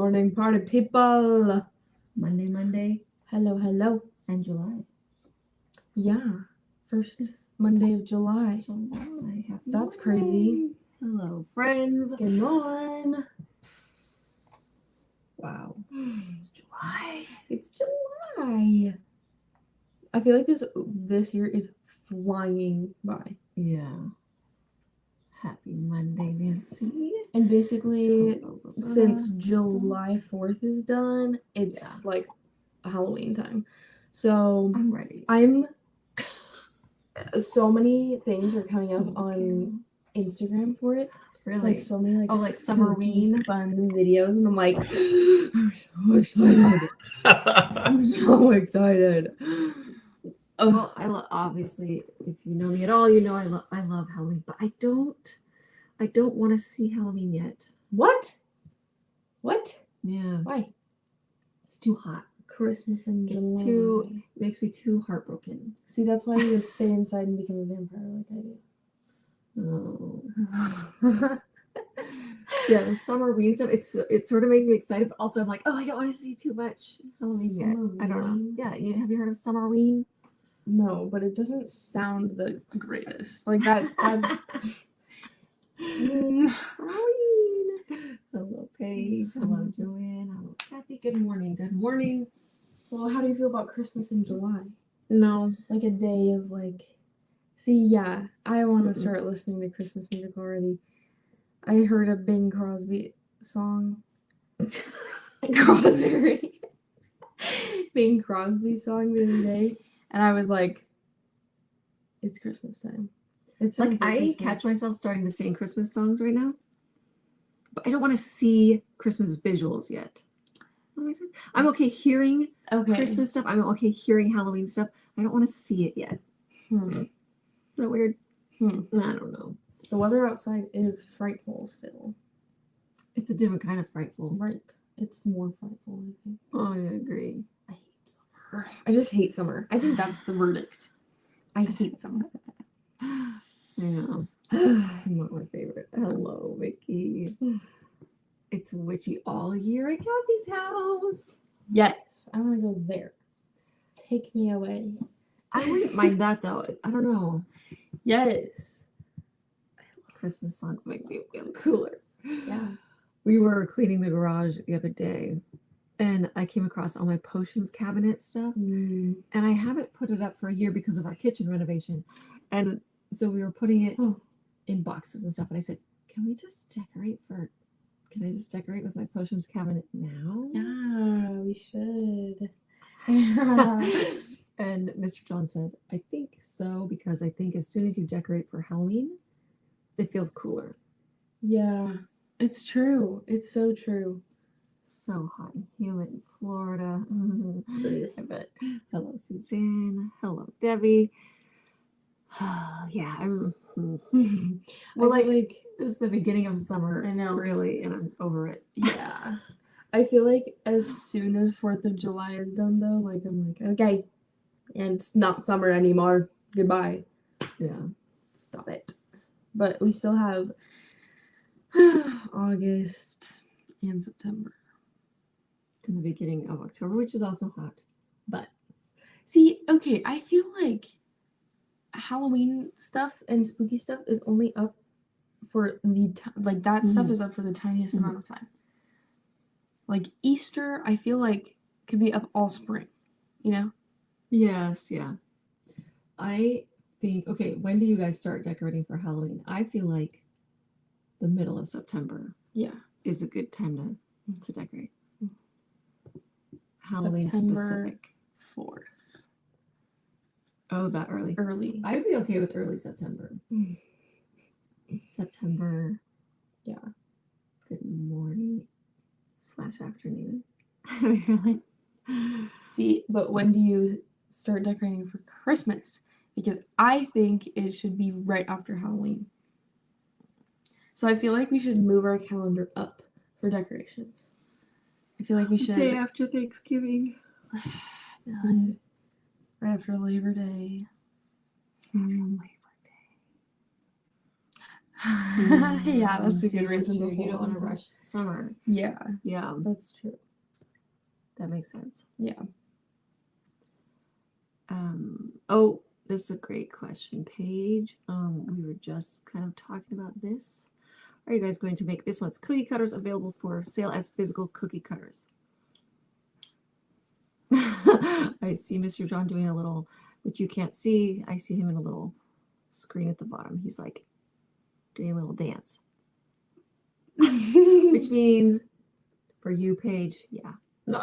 morning, party people. Monday, Hello. and July. Yeah, first Monday of July. Happy That's Monday. crazy. Hello, friends. Good morning. Wow, it's July. It's July. I feel like this year is flying by. Yeah. Happy Monday, Nancy. And basically, since July 4th is done, it's like Halloween time. So I'm ready. So many things are coming up on Instagram for it. Really? Like so many like Summerween fun videos, and I'm like, I'm so excited. I'm so excited. Well, obviously, if you know me at all, you know I love Halloween, but I don't want to see Halloween yet. What? Yeah. Why? It's too hot. Christmas in July. Makes me too heartbroken. See, that's why you stay inside and become a vampire like I do. Oh. Yeah, the Summerween stuff. It sort of makes me excited, but also I'm like, oh, I don't want to see too much Halloween yet. I don't know. Yeah, have you heard of Summerween? No, but it doesn't sound the greatest. Like that. Halloween. Hello, Paige. Hello, Joanne. Hello, Kathy. Good morning. Well, how do you feel about Christmas in July? No. Like a day of like... See, yeah, I want to start listening to Christmas music already. I heard a Bing Crosby song. Bing Crosby song the other day. And I was like, it's Christmas time. It's like I catch myself starting to sing Christmas songs right now. But I don't want to see Christmas visuals yet. I'm okay hearing Christmas stuff. I'm okay hearing Halloween stuff. I don't want to see it yet. Isn't that weird? I don't know. The weather outside is frightful still. It's a different kind of frightful. Right. It's more frightful, I think. Oh, I agree. I hate summer. I just hate summer. I think that's the verdict. I hate summer. Yeah. Not my favorite. Hello, Vicky. It's witchy all year at Kathy's house. Yes. I want to go there. Take me away. I wouldn't mind that, though. I don't know. Yes. Christmas songs makes you feel cooler. Yeah. We were cleaning the garage the other day, and I came across all my potions cabinet stuff, and I haven't put it up for a year because of our kitchen renovation. And so we were putting it in boxes and stuff, and I said, can I just decorate with my potions cabinet now? Yeah, we should. And Mr. John said, I think so, because I think as soon as you decorate for Halloween, it feels cooler. Yeah, it's true. It's so true. So hot and humid in Florida. I bet. Hello, Suzanne. Hello, Debbie. Yeah, I'm. Well, like it's the beginning of summer. I know, really, and I'm over it. Yeah, I feel like as soon as 4th of July is done, though, like I'm like, okay, and it's not summer anymore. Goodbye. Yeah, stop it. But we still have August and September. And the beginning of October, which is also hot. But see, okay, I feel like Halloween stuff and spooky stuff is only up for the stuff is up for the tiniest amount of time. Like Easter, I feel like could be up all spring, you know? Yes, yeah. I think, okay, when do you guys start decorating for Halloween? I feel like the middle of September is a good time to decorate. Halloween specific. 4th. Oh, that early? Early. I'd be okay with early September. September. Yeah. Good morning / afternoon. Really? See, but when do you start decorating for Christmas? Because I think it should be right after Halloween. So I feel like we should move our calendar up for decorations. I feel like we should... Day after Thanksgiving. No. Right after Labor Day. Yeah, that's a See, good reason true. to You don't hold want to on. rush summer. Yeah, Yeah, that's true. that makes sense. Yeah. Oh, this is a great question, Paige. We were just kind of talking about this. Are you guys going to make this one's cookie cutters available for sale as physical cookie cutters? I see Mr. John doing a little, which you can't see. I see him in a little screen at the bottom. He's like doing a little dance, which means for you, Paige, yeah. No.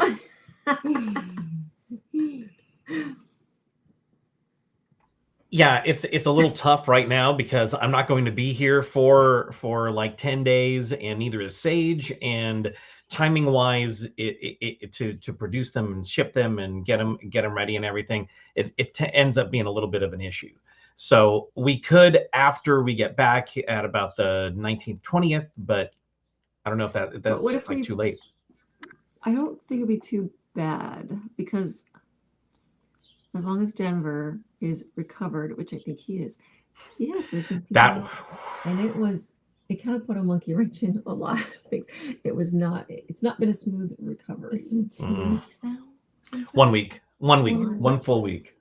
Yeah, it's a little tough right now because I'm not going to be here for like 10 days, and neither is Sage. And timing wise, to produce them and ship them and get them ready and everything, it ends up being a little bit of an issue. So we could after we get back at about the 19th, 20th, but I don't know if But what that's if like we- too late. I don't think it'd be too bad because as long as Denver is recovered, which I think he is, he has wisdom teeth That out, and it kind of put a monkey wrench in a lot of things. It's not been a smooth recovery. It's been 2 weeks now. Since 1 then? week, 1 week, Well, one just- full week.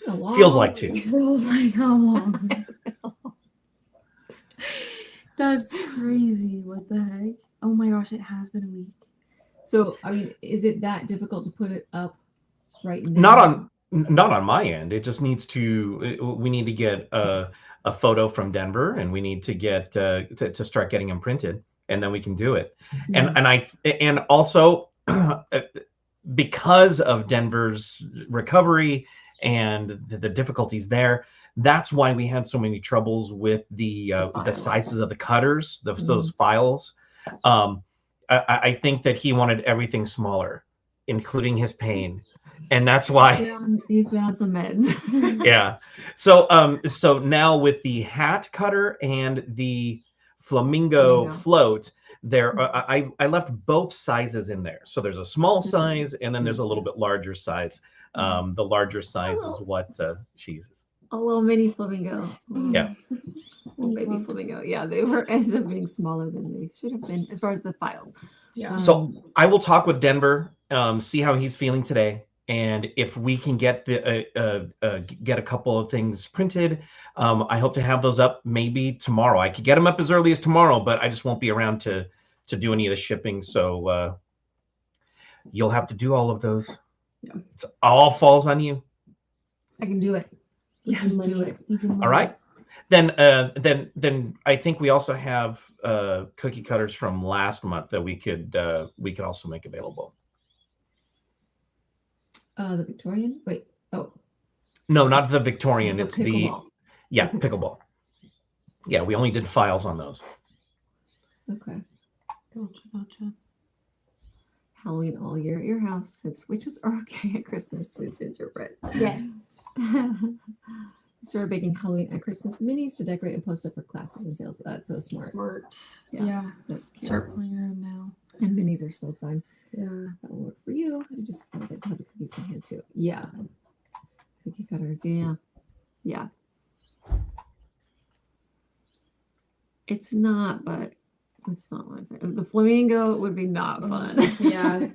A long Feels like week. 2. It feels like how long? That's crazy. What the heck? Oh my gosh, it has been a week. So, I mean, is it that difficult to put it up right now? Not on my end. It just needs to. We need to get a photo from Denver, and we need to get to start getting them printed, and then we can do it. Yeah. And also because of Denver's recovery and the difficulties there, that's why we had so many troubles with the files. sizes of the cutters, those files. I think that he wanted everything smaller, including his pain, and that's why He's been on some meds. yeah. So now with the hat cutter and the flamingo float, there I left both sizes in there. So there's a small size and then there's a little bit larger size. The larger size is what she uses. A little mini flamingo. Yeah. Little baby flamingo. Yeah, they ended up being smaller than they should have been as far as the files. Yeah. So I will talk with Denver, see how he's feeling today, and if we can get get a couple of things printed, I hope to have those up maybe tomorrow. I could get them up as early as tomorrow, but I just won't be around to do any of the shipping. So you'll have to do all of those. Yeah. It all falls on you. I can do it. Yes, do it. All right. Then I think we also have cookie cutters from last month that we could also make available. The Victorian? Wait. Oh. No, not the Victorian. The It's pickleball. the pickleball. Yeah, we only did files on those. Okay. Gotcha. Halloween all year at your house, since witches are okay at Christmas with gingerbread. Yeah. We started baking Halloween and Christmas minis to decorate and post up for classes and sales. That's so smart. Yeah. That's cute. Start playing around now. And minis are so fun. Yeah. That will work for you. I just always like to have the cookies in hand too. Yeah. Cookie cutters. Yeah. Yeah. It's not, but it's not my favorite. The flamingo would be not fun. Yeah.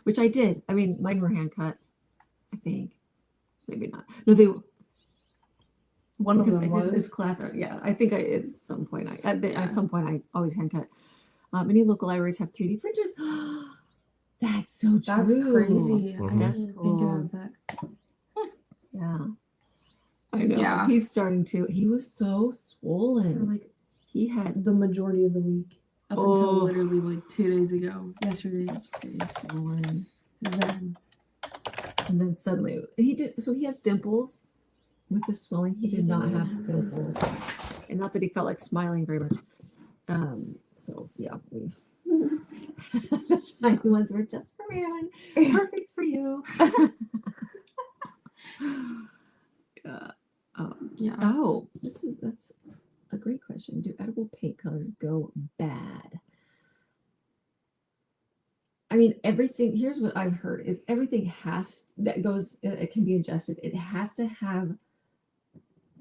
Which I did. I mean, mine were hand cut, I think. Maybe not. No, they One of because them I did this was. class. Yeah, I think at some point at some point I always hand cut. Many local libraries have 3D printers. That's so true. That's crazy. I That's didn't cool. think about that. Yeah. I know. Yeah. He's starting to. He was so For swollen. like He had the majority of the week. Up Oh. until literally like 2 days ago. Yesterday. pretty swollen. And And then suddenly he did. So he has dimples with the swelling. He did not have dimples, and not that he felt like smiling very much. So yeah, the tiny ones were just for Marilyn, perfect for you. yeah. Oh, that's a great question. Do edible paint colors go bad? I mean, everything. Here's what I've heard: is everything it can be ingested. It has to have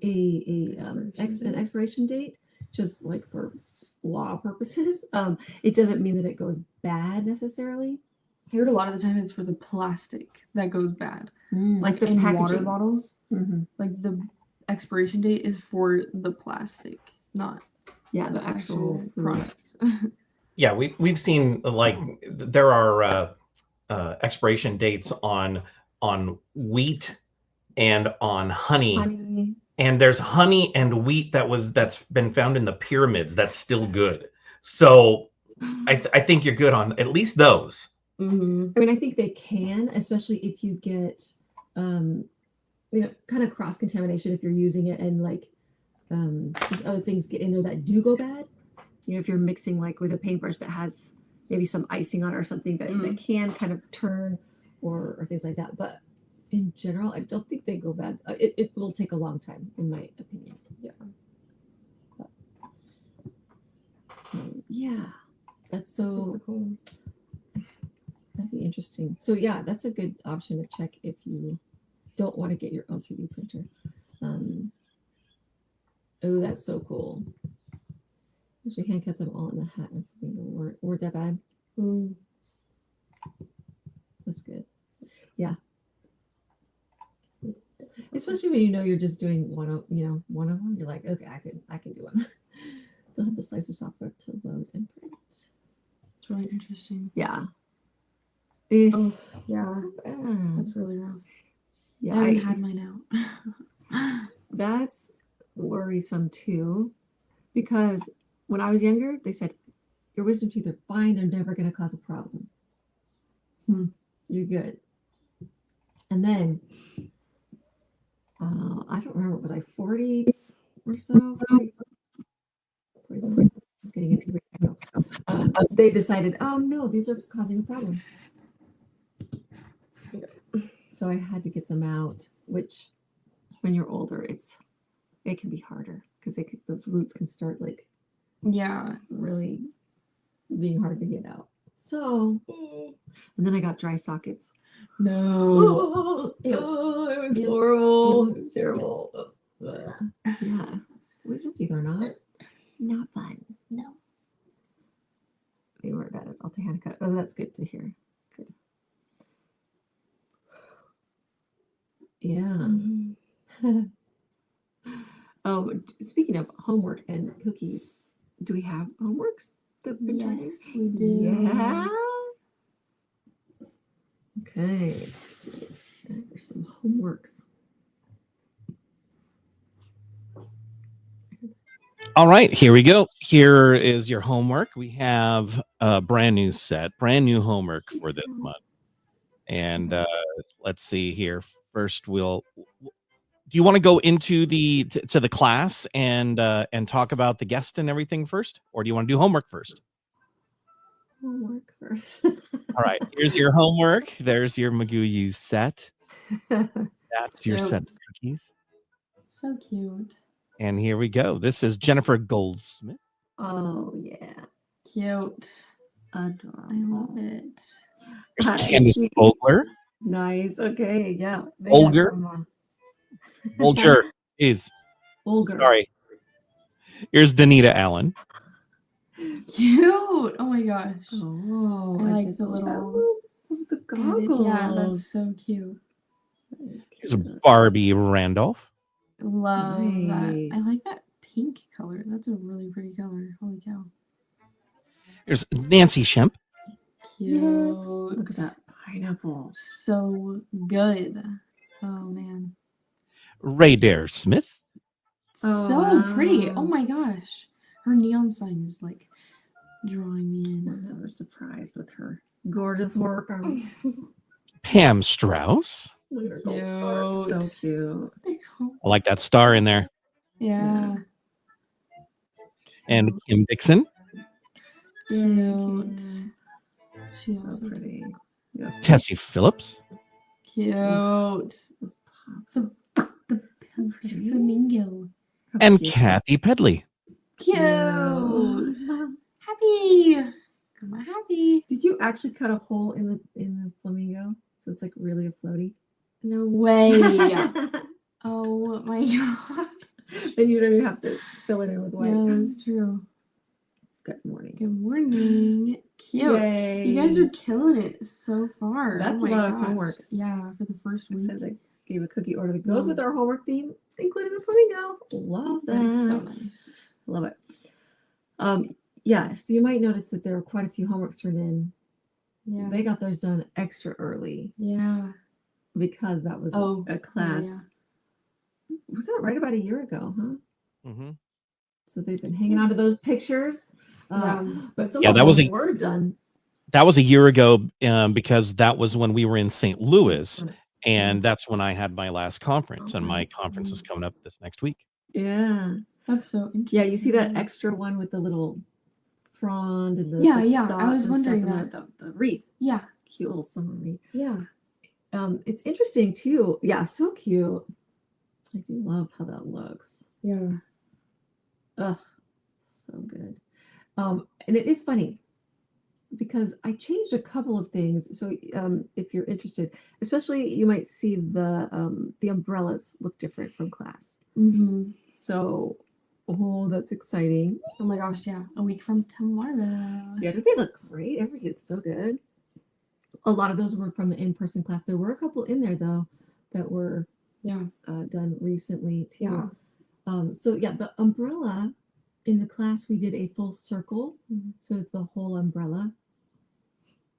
an expiration date, just like for law purposes. It doesn't mean that it goes bad necessarily. I heard a lot of the time it's for the plastic that goes bad. Like the in water packaging. bottles, Mhm. like the expiration date is for the plastic, not Yeah, the actual food. products. Yeah, we've seen like there are expiration dates on wheat and on honey. Honey. And there's honey and wheat that's been found in the pyramids that's still good. So I think you're good on at least those. Mm-hmm. I mean, I think they can, especially if you get, kind of cross contamination if you're using it and like just other things get in there that do go bad. If you're mixing like with a paintbrush that has maybe some icing on it or something that can kind of turn or things like that. But in general, I don't think they go bad. It will take a long time, in my opinion. Yeah. But, yeah, that's so Super cool. That'd be interesting. So yeah, that's a good option to check if you don't want to get your own 3D printer. Oh, that's so cool. You can't cut them all in the hat or something. Weren't that bad? That's good. Yeah. Especially when you're just doing one of them. You're like, okay, I can do one. They'll have the slicer software to load and print. It's really interesting. Yeah. Yeah. That's really rough. Yeah, I haven't had mine out. That's worrisome too, because when I was younger, they said your wisdom teeth are fine; they're never going to cause a problem. You're good. And then I don't remember. Was I 40 or so? 40, getting into it. I know. They decided, oh no, these are causing a problem. So I had to get them out. Which, when you're older, it can be harder because those roots can start like really being hard to get out. So, and then I got dry sockets. No, it was horrible. It was terrible. Yeah, wisdom teeth are not fun. No, they weren't bad at all to hand cut. Oh, that's good to hear. Good. Yeah. Oh, speaking of homework and cookies, do we have homeworks that we've been turning? We do. Yeah. Okay. Time for some homeworks. All right, here we go. Here is your homework. We have a brand new set, brand new homework for this month. And let's see here. First, do you want to go into to the class and talk about the guest and everything first, or do you want to do homework first? Homework first. All right, here's your homework. There's your McGoo use set. That's your set of cookies. So cute. And here we go. This is Jennifer Goldsmith. Oh yeah, cute. Adorable. I love it. There's Candace Vogler. Nice. Okay. Yeah. Olger. Olger is. Olger. Sorry. Here's Danita Allen. Cute. Oh my gosh. Oh, I like the little the goggles. Yeah, that's so cute. Here's Barbie Randolph. Love that. I like that pink color. That's a really pretty color. Holy cow. There's Nancy Shemp. Cute. Yeah. Look at that pineapple. So good. Oh man. Ray Dare Smith. So pretty. Oh my gosh. Her neon sign is like drawing me in. I'm never surprised with her gorgeous work. Pam Strauss. Look at her gold star. So cute. I like that star in there. Yeah. And Kim Dixon. Cute. She's so pretty. Yeah. Tessie Phillips. Cute. The flamingo. And Kathy Pedley. Cute. Happy. I'm happy. Did you actually cut a hole in the flamingo so it's like really a floaty? No way. Oh my god. Then you don't even have to fill it in with white. Yeah, that's true. Good morning. Good morning. Cute. Yay. You guys are killing it so far. That's oh a my lot of gosh. homeworks. Yeah, for the first I week. said I gave a cookie order that goes No. with our homework theme, including the flamingo. Love that. That's so nice. Love it. Yeah, so you might notice that there are quite a few homeworks turned in. Yeah. They got theirs done extra early Yeah. because that was a class. Yeah. Was that right about a year ago, huh? Mm-hmm. So they've been hanging on to those pictures. Yeah. But some Yeah, of that was them a- were done. That was a year ago because that was when we were in St. Louis, Honest. and that's when I had my last conference, Oh, and my nice. conference is coming up this next week. Yeah. That's so interesting. Yeah, you see that extra one with the little frond and the Yeah, the yeah, I dots was and stuff wondering and the wreath. Yeah. Cute little summer wreath. Yeah. It's interesting too. Yeah, so cute. I do love how that looks. Yeah. Ugh, so good. And it is funny because I changed a couple of things. So if you're interested, especially you might see the umbrellas look different from class. Mm-hmm. So, oh, that's exciting. Oh my gosh, yeah. A week from tomorrow. Yeah, did they look great? Everything did so good. A lot of those were from the in-person class. There were a couple in there though that were Yeah. done recently too. Yeah. So yeah, the umbrella in the class we did a full circle, so it's the whole umbrella.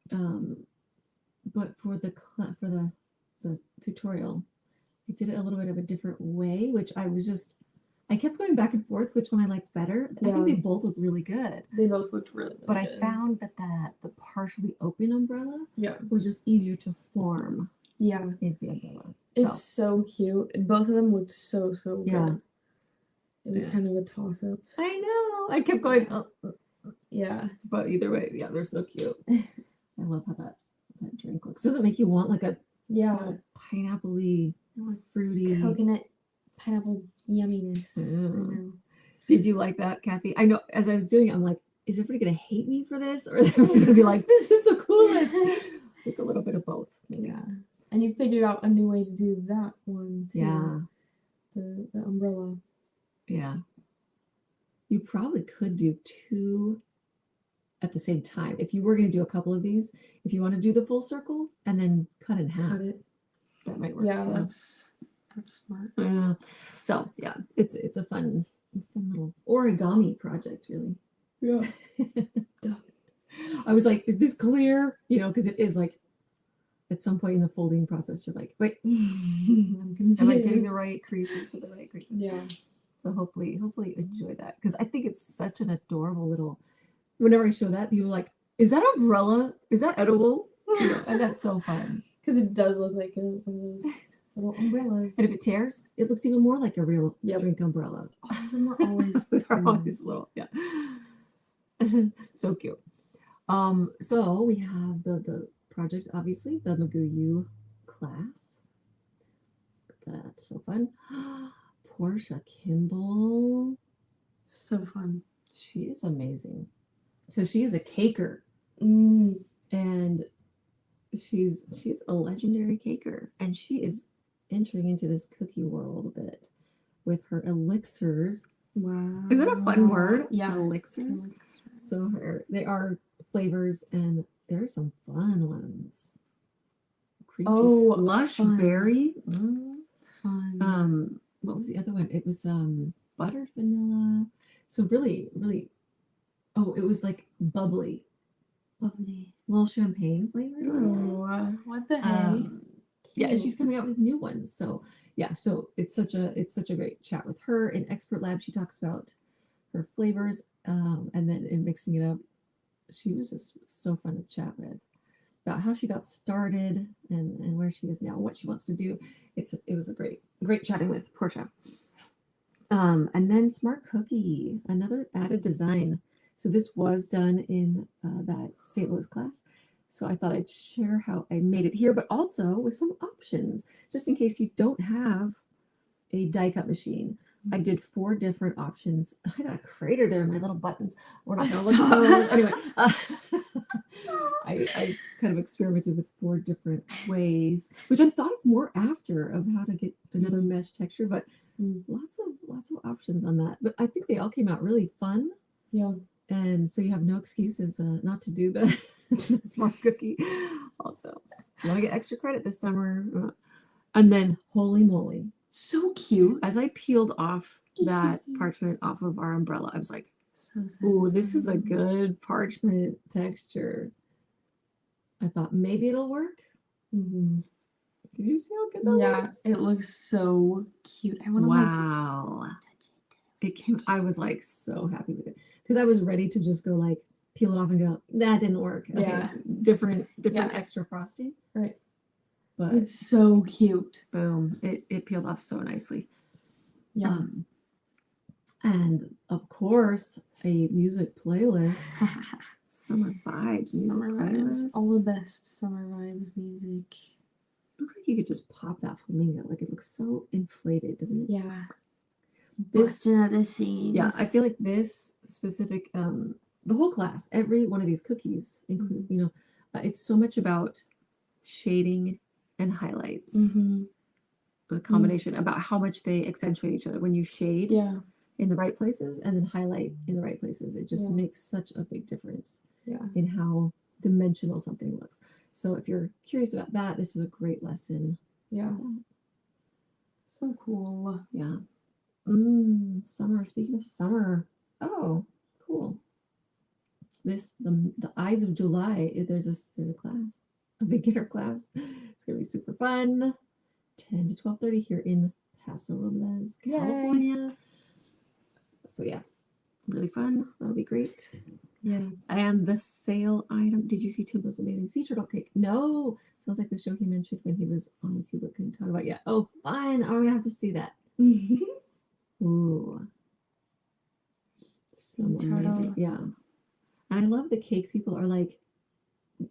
But for the tutorial, I did it a little bit of a different way, which I kept going back and forth which one I liked better. I think they both look really good. They both looked really good. But I found that the partially open umbrella was just easier to form. Yeah. In the umbrella. It's so cute. Both of them looked so good. Yeah. It was kind of a toss up. I know. I kept going. Yeah. But either way, yeah, they're so cute. I love how that drink looks. Does it make you want like a pineapple-y, fruity coconut pineapple yumminess? Mm. I know. Did you like that, Kathy? I know as I was doing it, I'm like, is everybody gonna hate me for this? Or is everybody gonna be like, this is the coolest? Like a little bit of both, maybe. Yeah. And you figured out a new way to do that one too. Yeah. The umbrella. Yeah. You probably could do two at the same time. If you were going to do a couple of these, if you want to do the full circle and then cut in half, that might work. Yeah, too. that's smart. So yeah, it's a fun little origami project, really. Yeah. I was like, is this clear? Because it is like at some point in the folding process, you're like, wait, I'm confused. am I getting the right creases to the right creases? Yeah. So hopefully enjoy that because I think it's such an adorable little. Whenever I show that, people are like, "Is that umbrella? Is that edible?" And that's so fun because it does look like one of those little umbrellas. And if it tears, it looks even more like a real drink umbrella. All of them are always they're always little, yeah. So cute. So we have the project, obviously, the McGoo class. That's so fun. Portia Kimball. So fun. She is amazing. So she is a caker. And she's a legendary caker. And she is entering into this cookie world a bit with her elixirs. Wow. Is that a fun word? Yeah. Elixirs. So they are flavors and there are some fun ones. Cream cheese. Lush fun. berry. Fun. What was the other one? It was buttered vanilla. So really, really, it was like bubbly. A little champagne flavor. Oh, what the heck? Yeah, and she's coming out with new ones. So yeah, so it's such a great chat with her. In Expert Lab, she talks about her flavors, and then in mixing it up, she was just so fun to chat with about how she got started and where she is now, what she wants to do. It was a great chatting with Portia. And then Smart Cookie, another added design. So this was done in that St. Louis class. So I thought I'd share how I made it here, but also with some options, just in case you don't have a die cut machine. I did 4 different options. I got a crater there in my little buttons. We're not going to look at those. Anyway, I kind of experimented with 4 different ways, which I thought of more after of how to get another mesh texture, but Lots of options on that. But I think they all came out really fun. Yeah. And so you have no excuses not to do the, the smart cookie. Also, you want to get extra credit this summer. And then, holy moly. So cute. As I peeled off that parchment off of our umbrella, I was like, so ooh, this is a good parchment texture. I thought maybe it'll work. Can you see how good that looks? It looks so cute. I want to wow. It came. I was like so happy with it because I was ready to just go like peel it off and go, that didn't work. Okay, Yeah. different extra frosting. Right. But it's so cute. Boom. It peeled off so nicely. Yeah. And of course, a music playlist. Summer vibes. Summer vibes. All the best summer vibes music. Looks like you could just pop that flamingo. Like it looks so inflated, doesn't it? Yeah. This Busting at the seams. Yeah, I feel like this specific the whole class, every one of these cookies include, it's so much about shading and highlights. The combination about how much they accentuate each other when you shade in the right places and then highlight in the right places. It just makes such a big difference in how dimensional something looks. So if you're curious about that, this is a great lesson. Yeah. So cool. Yeah. Summer. Speaking of summer. Oh, cool. The Ides of July. There's a class, a beginner class. It's gonna be super fun. 10 to 12:30 here in Paso Robles, California. Yay. So yeah, really fun. That'll be great. Yeah. And the sale item. Did you see Timbo's amazing sea turtle cake? No. Sounds like the show he mentioned when he was on with you, but couldn't talk about yet. Oh, fun. Oh, I'm gonna have to see that. Ooh. So amazing. Yeah. And I love the cake people are like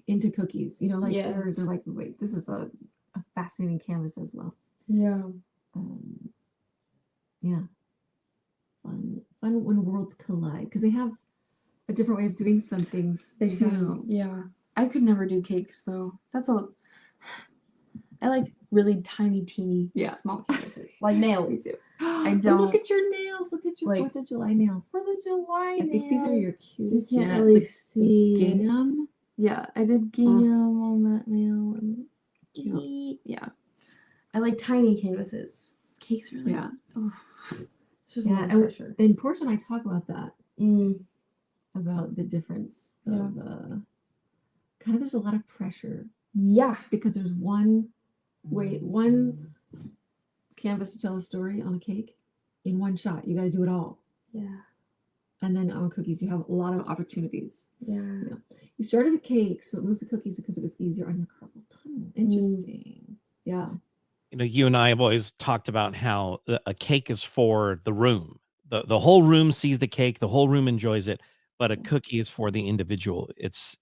into cookies. They're like, wait, this is a fascinating canvas as well. Yeah. Yeah. Fun when worlds collide because they have a different way of doing some things too. Yeah. I could never do cakes though. I like really tiny, teeny, small canvases. Like nails. I don't. Look at your nails. Look at your 4th of July nails. 4th of July nails. I think these are your cutest. You can't really see. Gingham. Yeah, I did gingham on that nail. And yeah. I like tiny canvases. Cakes really. Yeah. It's just a lot of pressure. And Portia and I talk about that. About the difference of kind of there's a lot of pressure. Yeah. Because there's one canvas to tell a story on a cake in one shot. You got to do it all. Yeah. And then on cookies, you have a lot of opportunities. Yeah. You started with cakes, but moved to cookies because it was easier on your carpal tunnel. Interesting. Yeah. You and I have always talked about how a cake is for the room. The whole room sees the cake, the whole room enjoys it, but a cookie is for the individual. It's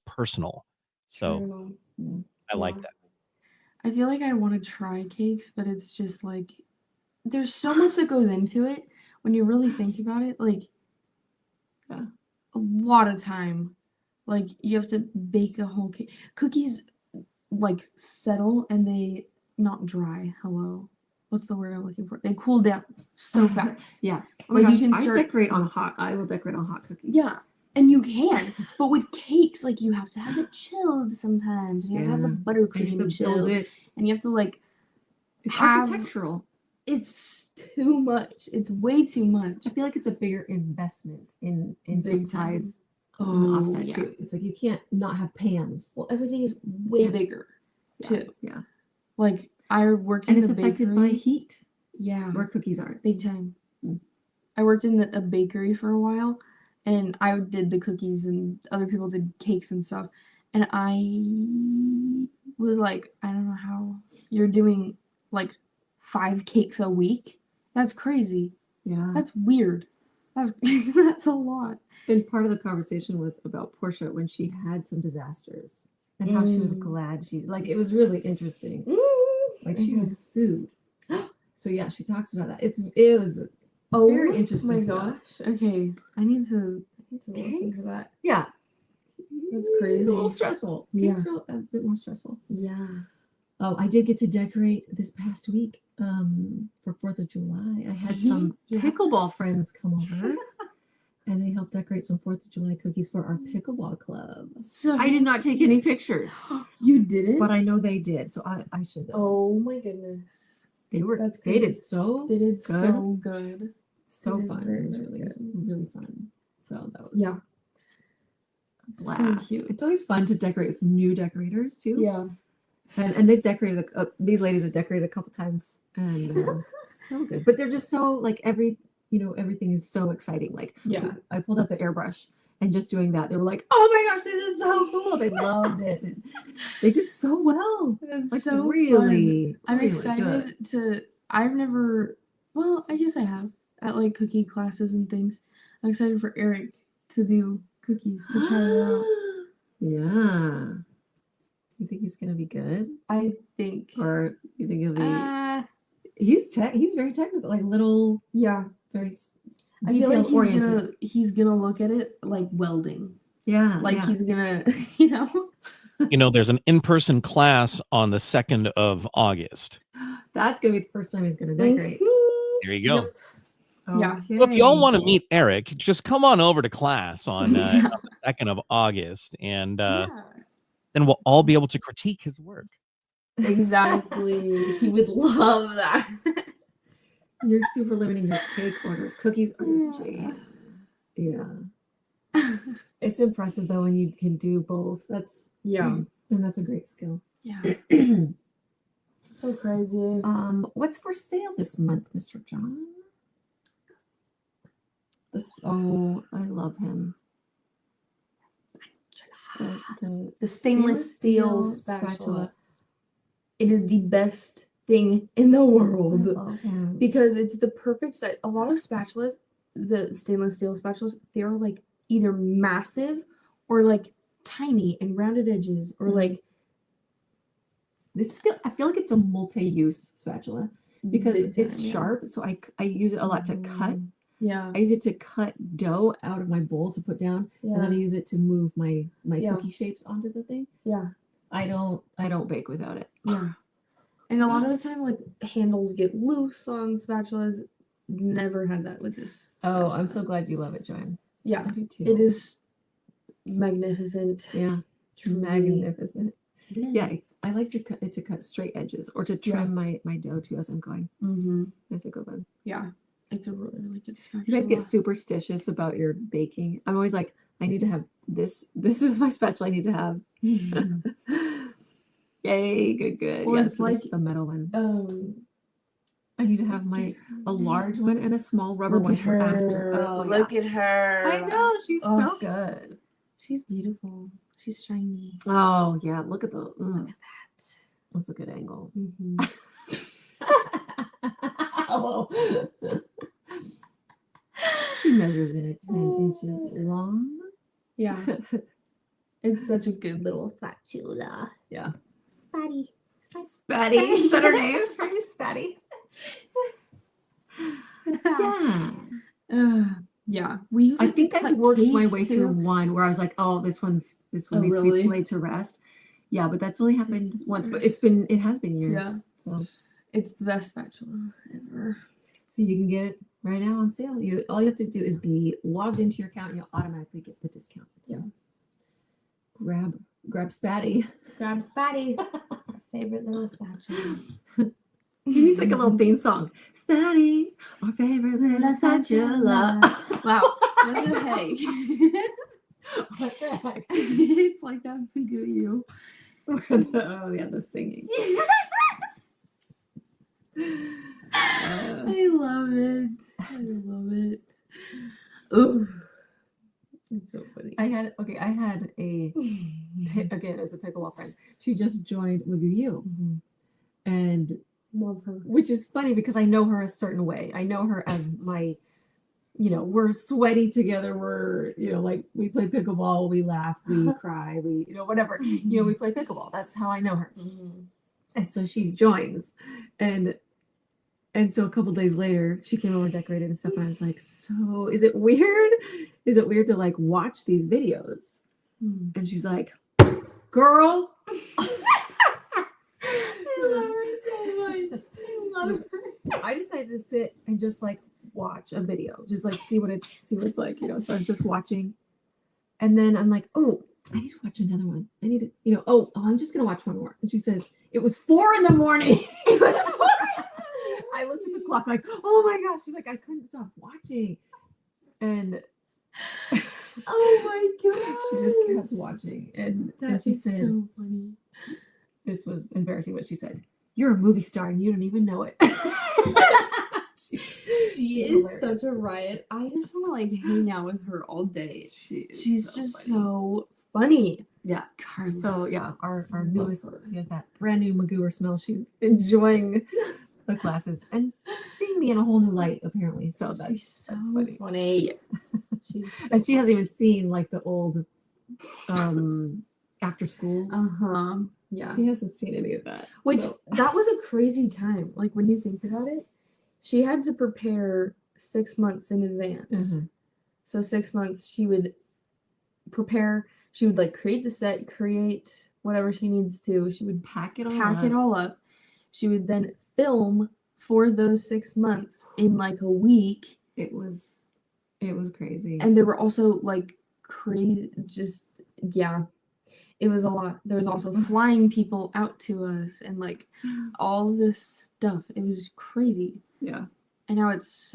personal. So I like that. I feel like I want to try cakes, but it's just like there's so much that goes into it when you really think about it. Like a lot of time. Like you have to bake a whole cake. Cookies like settle and they not dry. Hello. What's the word I'm looking for? They cool down so fast. Yeah. Oh my gosh, I will decorate on hot cookies. Yeah. And you can, but with cakes, like you have to have it chilled sometimes. And you have to have the buttercream chilled, and you have to like. It's architectural. It's too much. It's way too much. I feel like it's a bigger investment in supplies and offset too. It's like you can't not have pans. Well, everything is way bigger too. Yeah. Like I worked in the bakery. And it's affected by heat. Yeah. Where cookies aren't. Big time. I worked in a bakery for a while. And I did the cookies and other people did cakes and stuff. And I was like, I don't know how you're doing like 5 cakes a week. That's crazy. Yeah. That's weird. That's a lot. And part of the conversation was about Portia when she had some disasters and how she was glad it was really interesting. Like she was sued. So yeah, she talks about that. It was very interesting stuff. Okay. I need to listen to that. Yeah. That's crazy. It's a little stressful. Cakes are a bit more stressful. Yeah. Oh, I did get to decorate this past week for 4th of July. I had some pickleball friends come over and they helped decorate some 4th of July cookies for our pickleball club. So I did not take any pictures, You didn't? but I know they did, so I should have. Oh my goodness. They were. That's They crazy. did so. They did good. so good. So They did fun. very, It was very really good. really fun. So that was Yeah. a blast. So cute. It's always fun to decorate with new decorators too. Yeah. And they've decorated. These ladies have decorated a couple times, and so good. But they're just so like everything is so exciting. Like Yeah. I pulled out the airbrush and just doing that, they were like, "Oh my gosh, this is so cool!" They loved it. And they did so well. It's Like so really, fun. I'm really excited good. to. I've never. Well, I guess I have at like cookie classes and things. I'm excited for Eric to do cookies to try it out. Yeah. You think he's gonna be good, I think. or you think he'll be? He's very technical, like little, Yeah. very I feel like detail oriented. he's gonna look at it like welding. Yeah, Like yeah. he's gonna, There's an in-person class on the 2nd of August. That's gonna be the first time he's gonna decorate. There you go. Yeah. Okay. Well, if you all want to meet Eric, just come on over to class on Yeah. the 2nd of August, and Yeah. then we'll all be able to critique his work. Exactly. He would love that. You're super limiting your cake orders. Cookies are your jam. Yeah. It's impressive though when you can do both. That's and that's a great skill. Yeah. So crazy. What's for sale this month, Mr. John? I love him. The stainless steel spatula. It is the best thing in the world because it's the perfect size. A lot of spatulas, the stainless steel spatulas, they're like either massive or like tiny and rounded edges or like I feel like it's a multi-use spatula because big time, it's yeah. sharp. So I use it a lot to cut. Yeah. I use it to cut dough out of my bowl to put down, and then I use it to move my cookie shapes onto the thing. Yeah. I don't bake without it. Yeah. And a lot of the time, like handles get loose on spatulas. Never had that with this. Oh, spatula. I'm so glad you love it, Joanne. Yeah. I do too. It is magnificent. Yeah. Truly. Magnificent. Yeah. I like to cut straight edges or to trim my dough too as I'm going. Mm-hmm. That's a good one. Yeah. It's a really, really good spatula. You guys get superstitious about your baking. I'm always like, I need to have this. This is my spatula I need to have. Yay, good. Well, Yeah, it's so this like, is the metal one. I need to have a large one and a small rubber look one at for after. her. Oh, Look at her. I know, she's Oh. so good. She's beautiful. She's shiny. Oh yeah, look at the Look at that. that's a good angle. Mm-hmm. Whoa. She measures in at 10 inches long. Yeah. It's such a good little spatula. Yeah. Spatty. Spatty. Is that her name? Her name is Spatty. Yeah. Yeah. We use I it think to I cut worked my cake, way too. through one where I was like, oh, this one needs really? to be laid to rest. Yeah, but that's only happened Takes once, but years. it has been years. Yeah. So It's the best spatula ever. So you can get it right now on sale. All you have to do is be logged into your account and you'll automatically get the discount. So grab Spatty. Grab Spatty. Our favorite little spatula. He needs like a little theme song. Spatty, our favorite little spatula. Wow. What the heck? What the heck? It's like that McGoo. The singing. I love it. I love it. Ooh. It's so funny. I had a again as a pickleball friend. She just joined McGoo, and Love her. which is funny because I know her a certain way. I know her as my, we're sweaty together. We're, like we play pickleball, we laugh, we cry, we, whatever. We play pickleball. That's how I know her. And so she joins, and so a couple days later, she came over decorated and stuff, and I was like, so is it weird? Is it weird to like watch these videos? And she's like, girl. was- I decided to sit and just like watch a video, just like see what it's like, you know. So I'm just watching, and then I'm like, oh, I need to watch another one. I need to, you know, I'm just gonna watch one more. And she says it was 4 a.m. I looked at the clock like, oh my gosh. She's like, I couldn't stop watching, and Oh my god. she just kept watching, and she said, so funny. this was embarrassing what she said. You're a movie star and you don't even know it. She is hilarious. such a riot. I just want to like hang out with her all day. She's just funny. so funny. Yeah. Carla. So yeah, our Love newest, her. she has that brand new Magoo smell. She's enjoying the classes and seeing me in a whole new light apparently. So she's that's so funny. funny. She's so And she hasn't even seen like the old after schools. Yeah. She hasn't seen any of that. Which so. that was a crazy time. Like when you think about it, she had to prepare 6 months in advance. Mhm. So 6 months she would prepare. She would like create the set, create whatever she needs to. She would pack it all up. She would then film for those 6 months in like a week. It was crazy. And there were also like crazy, just yeah. It was a lot. There was also flying people out to us and like all this stuff. It was crazy. Yeah. And now it's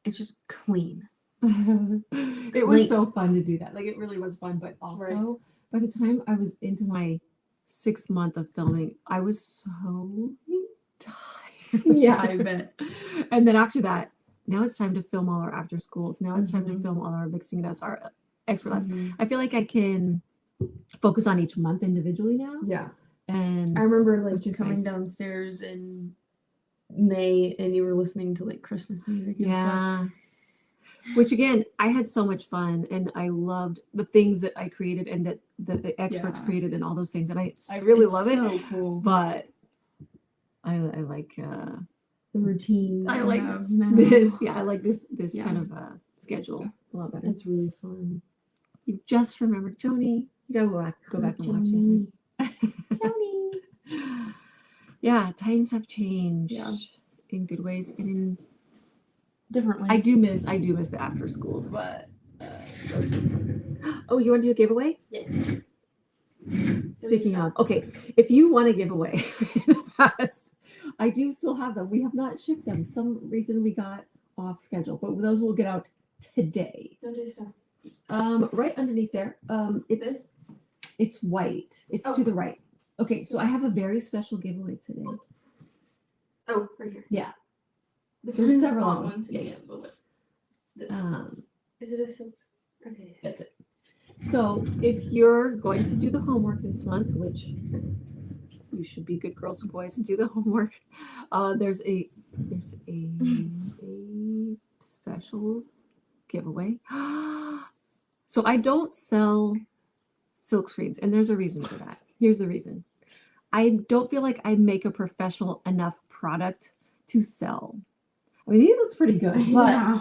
just clean. It was so fun to do that. Like it really was fun, but also by the time I was into my 6th month of filming, I was so tired. Yeah, I bet. And then after that, now it's time to film all our after schools. Now it's time to film all our mixing notes, our expert labs. I feel like I can focus on each month individually now. Yeah. And I remember like which is coming nice. downstairs in May and you were listening to like Christmas music and stuff. Which again, I had so much fun and I loved the things that I created and that the experts created and all those things. And I really love it. So cool. But I like the routine. I like have now. this. Yeah, I like this kind of schedule a lot better. It's really fun. You just remembered Joni. You gotta go back and watch it. Joni. Yeah, times have changed in good ways and in different ways. I do miss the after schools, but oh, you want to do a giveaway? Yes. Speaking of, okay, if you want a giveaway in the past, I do still have them. We have not shipped them. Some reason we got off schedule, but those will get out today. Don't do stuff. Right underneath there. It's white. It's to the right. Okay, so I have a very special giveaway today. Oh, right here. Yeah. There's several long ones. ones. Yeah. But what? This one. Is it a silk? Okay. That's it. So if you're going to do the homework this month, which you should be good girls and boys and do the homework, there's a special giveaway. So I don't sell silk screens, and there's a reason for that. Here's the reason. I don't feel like I make a professional enough product to sell. I mean, it looks pretty good, but I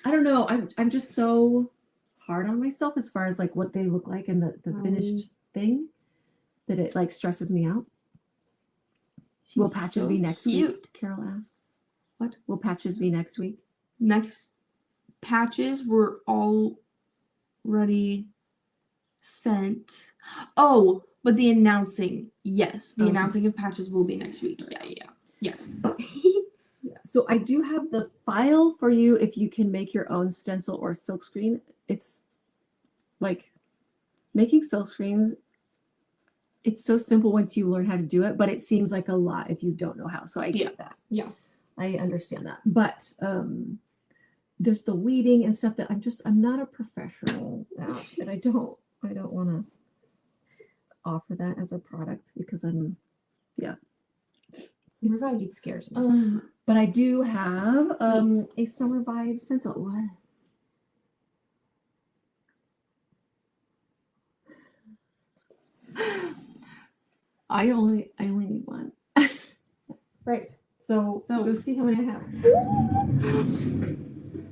don't know. I'm just so hard on myself as far as like what they look like and the finished thing that it like stresses me out. Will patches be next week? Carol asks. What? Will patches be next week? Next patches were already sent. Oh, but the announcing, yes. The announcing of patches will be next week. Yeah. Yes. So I do have the file for you if you can make your own stencil or silk screen. It's like making silk screens. It's so simple once you learn how to do it, but it seems like a lot if you don't know how. So I get that. Yeah. I understand that. But there's the weeding and stuff that I'm not a professional at, and I don't want to offer that as a product because it scares me. But I do have a summer vibe stencil. What? I only need one. Right. So go see how many I have.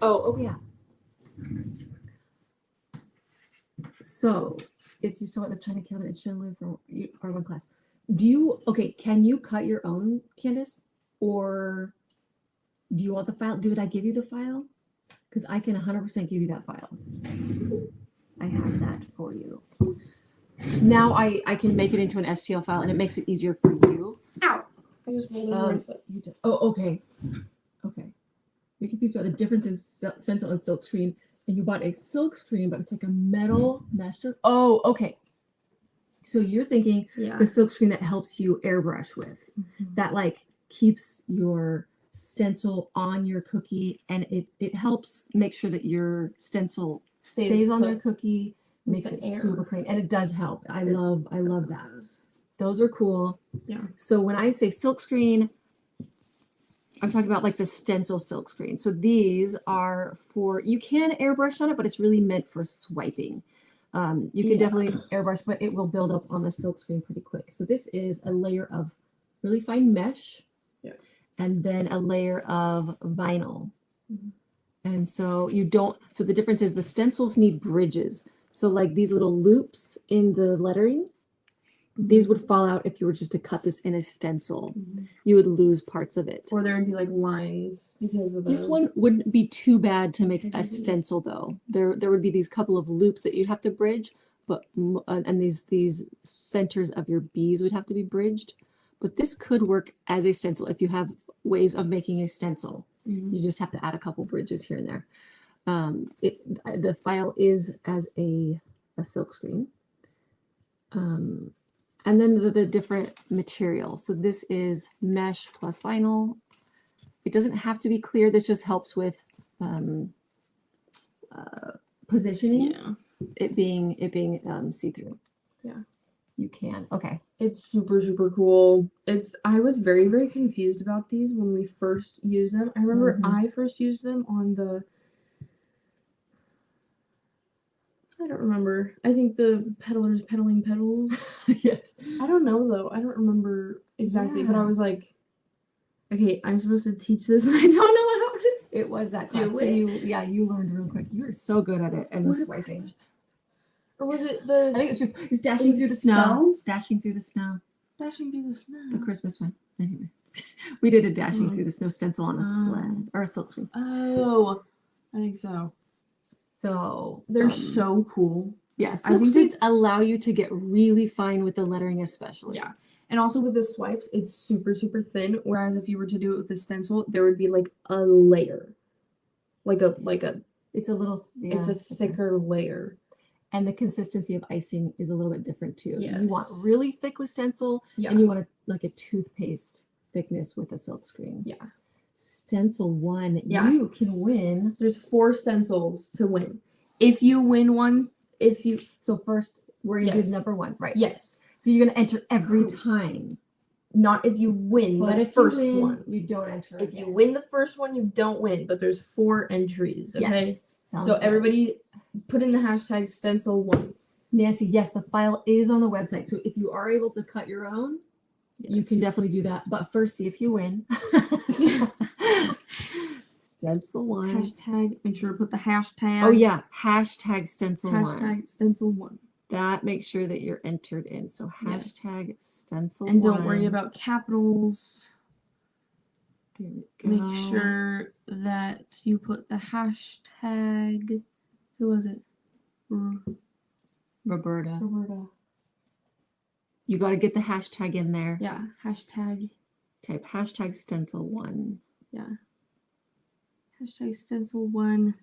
Oh yeah. So it's you saw at the China cabinet in Chandler from our one class. Can you cut your own, Candace? or do you want the file? Did I give you the file? Because I can 100% give you that file. I have that for you. Now I can make it into an STL file, and it makes it easier for you. Ow! I just rolled over my foot. Oh, okay. Okay. You're confused about the difference in stencil and silk screen, and you bought a silk screen, but it's like a metal mesh. Oh, okay. So you're thinking the silk screen that helps you airbrush with, that like keeps your stencil on your cookie, and it helps make sure that your stencil stays on your cookie, makes it super clean, and it does help. I love that. Those are cool. Yeah. So when I say silk screen, I'm talking about like the stencil silk screen. So these are for, you can airbrush on it, but it's really meant for swiping. You can definitely airbrush, but it will build up on the silk screen pretty quick. So this is a layer of really fine mesh, and then a layer of vinyl. And so so the difference is the stencils need bridges. So like these little loops in the lettering, these would fall out if you were just to cut this in a stencil. You would lose parts of it. Or there would be like lines because of this one wouldn't be too bad to make a stencil though. There would be these couple of loops that you'd have to bridge, but and these centers of your bees would have to be bridged. But this could work as a stencil if you have ways of making a stencil. You just have to add a couple bridges here and there. The file is as a silk screen. And then the different materials. So this is mesh plus vinyl. It doesn't have to be clear. This just helps with positioning. Yeah. It being see-through. Yeah. You can. Okay. It's super, super cool. I was very, very confused about these when we first used them. I remember I first used them on I don't remember. I think the peddlers peddling pedals. Yes. I don't know though. I don't remember exactly, but I was like, okay, I'm supposed to teach this and I don't know how to It was that do class. So it. you learned real quick. You were so good at it. And the swiping. Or was it the I think it was it's dashing through the snow. spells? Dashing through the snow. Dashing through the snow? The Christmas one. Anyway. We did a dashing through the snow stencil on a sled or a silk screen. Oh, I think so. So They're so cool. Yes, I silk think screens allow you to get really fine with the lettering, especially. Yeah. And also with the swipes, it's super, super thin. Whereas if you were to do it with the stencil, there would be like a layer. It's a little it's a thicker layer. And the consistency of icing is a little bit different too. Yes. You want really thick with stencil, and you want like a toothpaste thickness with a silk screen. Yeah. Stencil one, you can win. There's 4 stencils to win. If you win one, so first we're gonna do number 1, right? Yes. So you're gonna enter every time. Not if you win But the if first you win, one. you don't enter. If you win the first one, you don't win. But there's 4 entries. Okay. Yes. So everybody put in the hashtag stencil 1. Nancy, yes, the file is on the website. So if you are able to cut your own, you can definitely do that. But first, see if you win. Stencil 1. Hashtag, make sure to put the hashtag. Oh, yeah. Hashtag stencil 1. Hashtag stencil 1. That makes sure that you're entered in. So hashtag stencil 1. And don't worry about capitals. There we go. Make sure that you put the hashtag. Who was it? Roberta. Roberta. You got to get the hashtag in there. Yeah. Hashtag. Type hashtag stencil 1. Yeah. Hashtag stencil 1.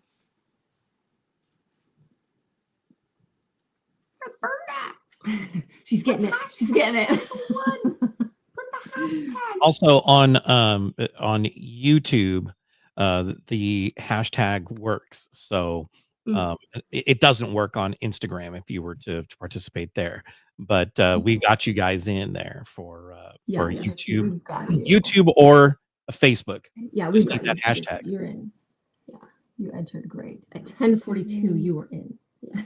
Roberta. She's getting it. She's getting it. Put the hashtag. Also on YouTube, the hashtag works. So it doesn't work on Instagram if you were to participate there. But we got you guys in there for YouTube, YouTube or Facebook. Yeah, we got that hashtag. You're in. Yeah, you entered great. At 10:42, you were in. Yeah,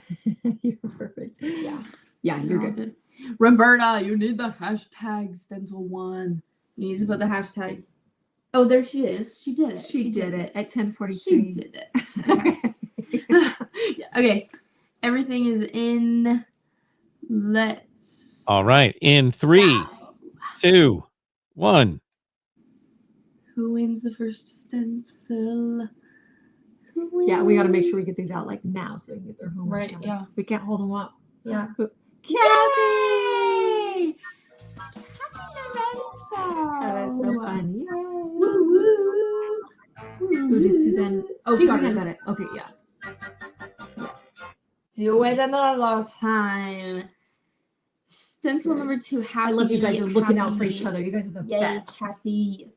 you're perfect. Yeah, you're good. Roberta, you need the hashtag stencil 1. You need to put the hashtag. Oh, there she is. She did it. She did it at 10:43. She did it. Okay. Yes. Okay. Everything is in. Let's. All right. In 3, 2, 1. Who wins the first stencil? Who wins? Yeah, we got to make sure we get these out like now so they can get their homework Right, done. yeah. We can't hold them up. Yeah. Kathy! Oh, That's so fun. Yay. Woo, woo. Who did Suzanne? Oh, Suzanne. Suzanne got it. Okay, yeah. Do it another time. Stencil Okay. number 2. Happy. I love you guys are looking out for happy. each other. You guys are the Yay, best. Kathy.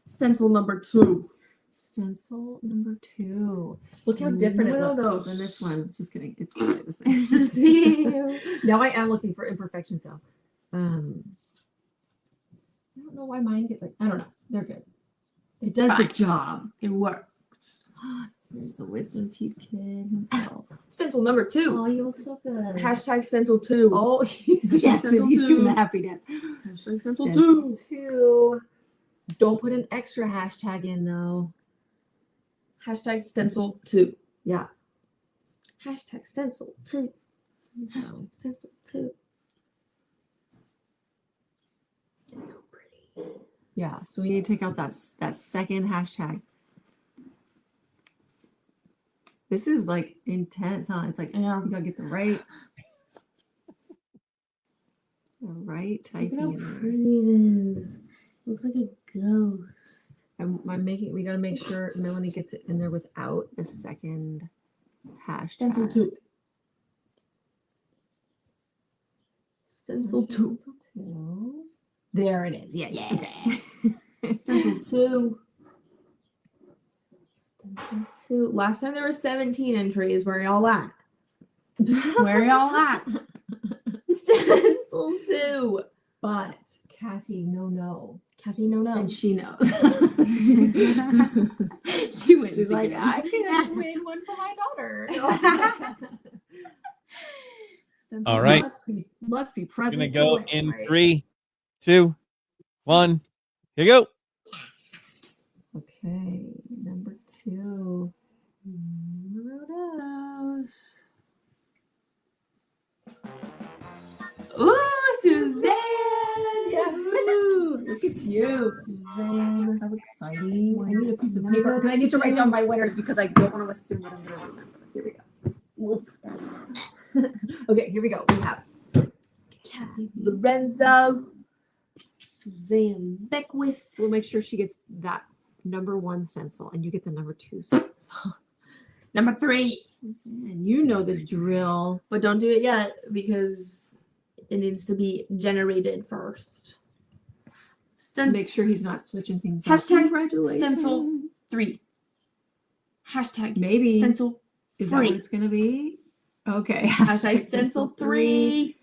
Stencil number 2. Stencil number 2. Look how different it looks Wow. than this one. Just kidding. It's really the same. It's the same. Now I am looking for imperfections though. I don't know why mine get like I don't know. They're good. It does the Fine. job. It worked. There's the wisdom teeth kid himself. Stencil number 2. Oh, you look so good. Hashtag stencil 2. Oh, he's yes, Stencil he's doing 2. the happy dance. Hashtag stencil Stencil 2. 2. Don't put an extra hashtag in though. Hashtag stencil 2. Yeah. Hashtag stencil 2. Hashtag stencil 2. It's so pretty. Yeah. So we need to take out that second hashtag. This is like intense, huh? It's like I know. you gotta get the right typing Look at how in there. pretty it is. Looks like a ghost. We gotta make sure Melanie gets it in there without the second hashtag. Stencil 2. Stencil 2. Stencil 2. There it is. Yeah. Okay. Stencil 2. Stencil 2. Last time there were 17 entries. Where y'all at? Where y'all at? Stencil 2. But Kathy, no. Kathy, no. And she knows. She wins. She's like, again. I can win one for my daughter. Stencil All right. Must be present. Gonna to go win, in right? 3, 2, 1. Here you go. Okay, number 2. Ooh, Suzanne! Yahoo! Look at you, Suzanne. How exciting. I need a piece of paper because I need to write down my winners because I don't want to assume what I'm going to remember. Here we go. Woof. Okay, here we go. We have Kathy Lorenzo. Suzanne Beckwith. we'll make sure she gets that number 1 stencil and you get the number 2 stencil. Number 3. And you know the drill. But don't do it yet because it needs to be generated first. Make sure he's not switching things up. Hashtag Congratulations. stencil 3. Hashtag Maybe. stencil Is that what 3. it's going to be? Okay. Hashtag stencil 3.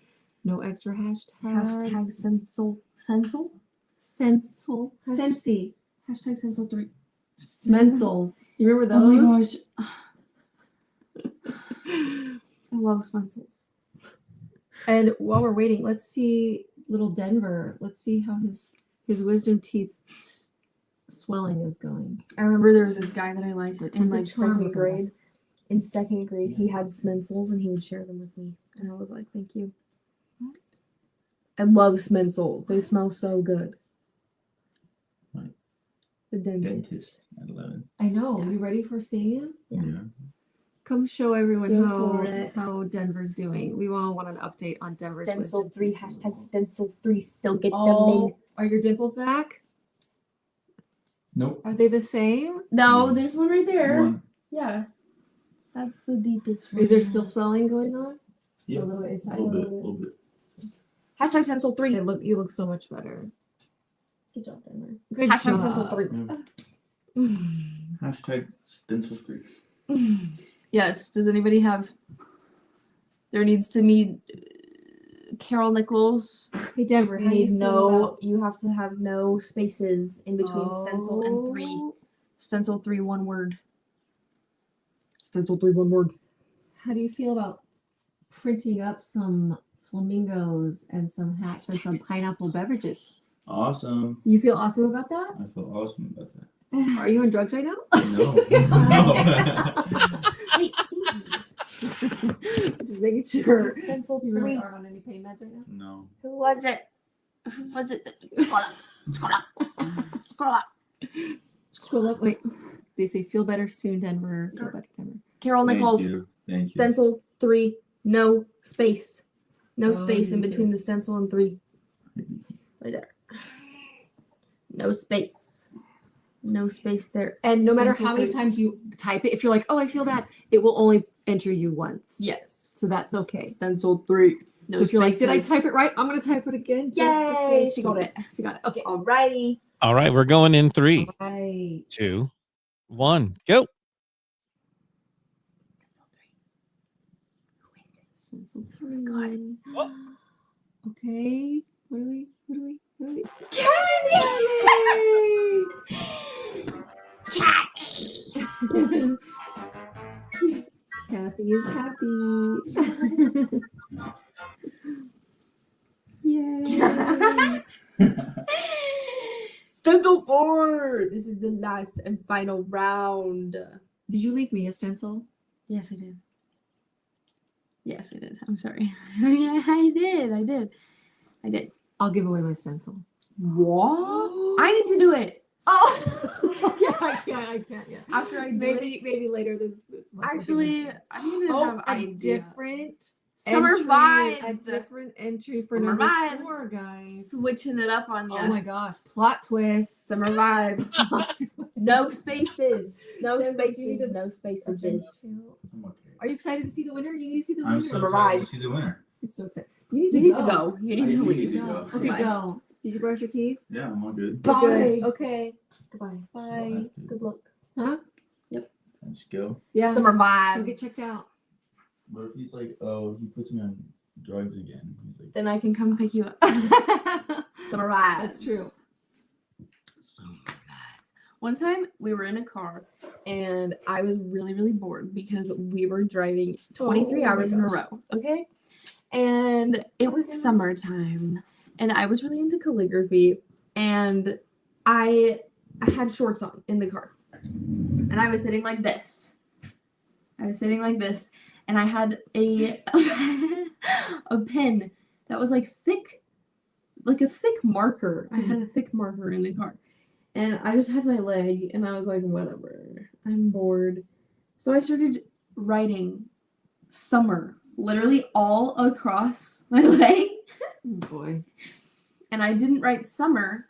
No extra hashtags. Hashtag stencil. Stencil? Stencil. Sensi. Hashtag stencil 3. Smencils. You remember those? Oh my gosh. I love stencils. And while we're waiting, let's see little Denver. Let's see how his wisdom teeth swelling is going. I remember there was this guy that I liked What in was the like charm second of that? grade. In second grade, he had Smencils and he would share them with me. And I was like, thank you. I love Smencils. They smell so good. Right. The dentist. Dentist at 11. I know. Yeah. You ready for seeing? Yeah. Yeah. Come show everyone Go for it. how Denver's doing. We all want an update on Denver's Stencil wisdom 3. teeth. Hashtag stencil 3. Still get them Oh, in. are your dimples back? Nope. Are they the same? No, there's one right there. One. Yeah. That's the deepest one. Is there still swelling going on? Yeah. A little bit A inside. little bit. Hashtag stencil 3. You look so much better. Good job, Denver. Good Hashtag stencil job. 3. Hashtag stencil 3. Yes. Does anybody have? There needs to be Carol Nichols. Hey Denver, You how do you need feel you have to have no spaces in between stencil and 3. Oh. Stencil 3, one word. Stencil 3, one word. How do you feel about printing up some flamingos and some hats and some pineapple beverages? Awesome. You feel awesome about that? I feel awesome about that. Are you on drugs right now? No. No. Hey, Just making sure. Stencil You really 3. aren't on any pain meds right now? No. Who was it? Who was it? Scroll up. Scroll up. Scroll up. Scroll up. Wait. They say feel better soon, Denver. Feel better, Denver. Carol Nichols. Thank you. Stencil 3. No space. No Oh, space in between the yes. stencil and 3. Right there. No space. No space there. And no matter Stencil how many 3. times you type it, if you're like, oh, I feel bad, it will only enter you once. Yes. So that's okay. Stencil 3. No So if you're like, did I spaces. type it right? I'm going to type it again. Just for Yay! safety. She got it. She got it. Okay. Alrighty. All right, we're going in 3, Right. 2, 1, go. Stencil 3. Got it. Oh. Okay. What do we? Kathy is happy. Yay. Stencil 4. This is the last and final round. Did you leave me a stencil? Yes, I did. Yes, I did. I'm sorry. I did. I'll give away my stencil. What? I need to do it. Oh, yeah, I can't. Yeah. After I do it. Maybe later this month. Actually, I need to have a idea. different Summer entry, vibes. A different entry for Summer number vibes. 4, guys. Switching it up on you. Oh my gosh, plot twist. Summer vibes. Plot twist. No spaces. No Then we spaces. need to- No spaces. I'm okay. Are you excited to see the winner? You need to see the I'm winner. so Summer excited vibes. to see the winner. It's so excited. You need You to need go. to go. You need I to do leave. need to Go. go. Okay, Goodbye. go. Did you brush your teeth? Yeah, I'm all good. Bye. Good. Okay. Goodbye. Bye. Good luck. Huh? Let's go. Yeah. Summer Go vibes. get checked out. What if he's like, oh, he puts me on drugs again? He's like, Then I can come pick you up. Summer vibes. That's true. Summer vibes. One time we were in a car and I was really, really bored because we were driving 23 Oh my hours in a gosh. row. Okay. And it was summertime and I was really into calligraphy and I had shorts on in the car and I was sitting like this. And I had a a pen that was like thick, like a thick marker. I had a thick marker in the car. And I just had my leg and I was like, whatever. I'm bored. So I started writing summer literally all across my leg. Oh boy. And I didn't write summer.